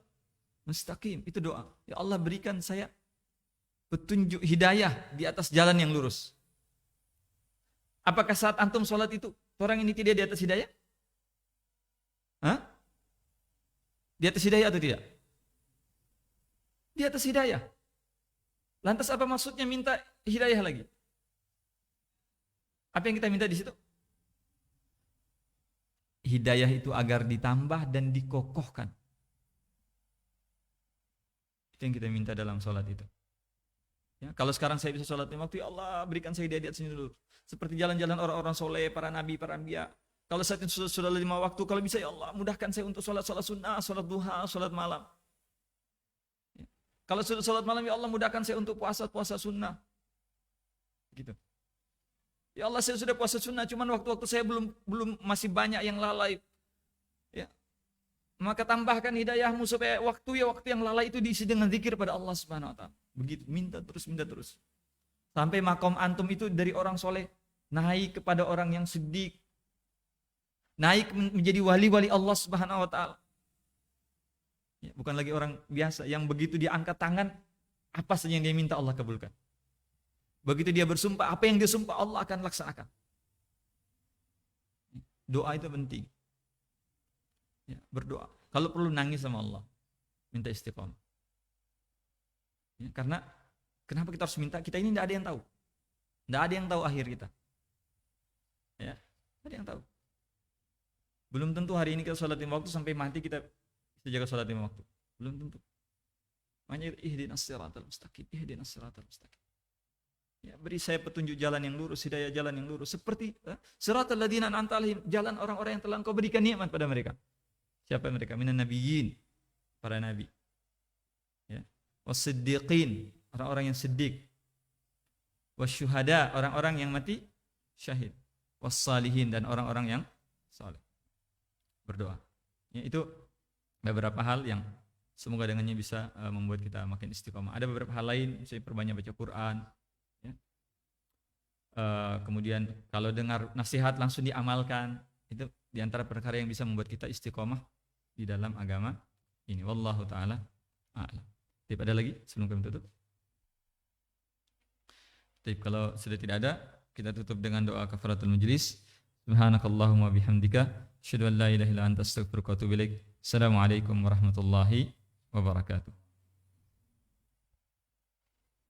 mustaqim. Itu doa. Ya Allah, berikan saya petunjuk hidayah di atas jalan yang lurus. Apakah saat antum sholat itu orang ini tidak di atas hidayah? Hah? Di atas hidayah atau tidak? Di atas hidayah. Lantas apa maksudnya minta hidayah lagi? Apa yang kita minta di situ? Hidayah itu agar ditambah dan dikokohkan. Itu yang kita minta dalam sholat itu. Ya, kalau sekarang saya bisa sholat 5 waktu, ya Allah berikan saya hidayah di atas ini dulu. Seperti jalan-jalan orang-orang soleh, para nabi, para anbiya. Kalau saat itu sudah 5 waktu, kalau bisa ya Allah mudahkan saya untuk sholat sunnah, sholat duha, sholat malam. Ya. Kalau sudah sholat malam, ya Allah mudahkan saya untuk puasa sunnah. Gitu. Ya Allah, saya sudah puasa sunnah, cuman waktu-waktu saya belum masih banyak yang lalai. Ya. Maka tambahkan hidayahmu supaya waktu yang lalai itu diisi dengan zikir pada Allah Subhanahu wa taala. Begitu, minta terus. Sampai makom antum itu dari orang soleh naik kepada orang yang siddiq. Naik menjadi wali-wali Allah Subhanahu wa taala. Ya, bukan lagi orang biasa yang begitu dia angkat tangan, apa saja yang dia minta Allah kabulkan. Begitu dia bersumpah, apa yang dia sumpah Allah akan laksanakan. Doa itu penting. Ya, berdoa. Kalau perlu nangis sama Allah, minta istiqomah. Ya, karena kenapa kita harus minta? Kita ini tidak ada yang tahu. Tidak ada yang tahu akhir kita. Ya, tidak ada yang tahu. Belum tentu hari ini kita sholat 5 waktu sampai mati kita bisa jaga sholat 5 waktu. Belum tentu. Makanya ihdinas siratal mustaqim, ihdinas siratal mustaqim. Ya, beri saya petunjuk jalan yang lurus, hidayah jalan yang lurus. Seperti siratal ladzina an'amta alaihim, jalan orang-orang yang telah Engkau berikan nikmat pada mereka. Siapa mereka? Minan nabiyyin, para nabi. Ya. Was-siddiqin, orang-orang yang siddiq. Wasyuhada, orang-orang yang mati syahid. Was-salihin, dan orang-orang yang saleh. Berdoa. Ya, itu beberapa hal yang semoga dengannya bisa membuat kita makin istiqomah. Ada beberapa hal lain, misalnya perbanyak baca Quran. Ya. Kemudian kalau dengar nasihat langsung diamalkan. Itu diantara perkara yang bisa membuat kita istiqomah di dalam agama ini. Wallahu ta'ala a'lam. Tip, ada lagi sebelum kami tutup? Tip, kalau sudah tidak ada, kita tutup dengan doa kafaratul majlis. Subhanakallahumma bihamdika asyhadu an la ilaha illa anta astaghfiruka wa atubu ilaik. Assalamualaikum warahmatullahi wabarakatuh.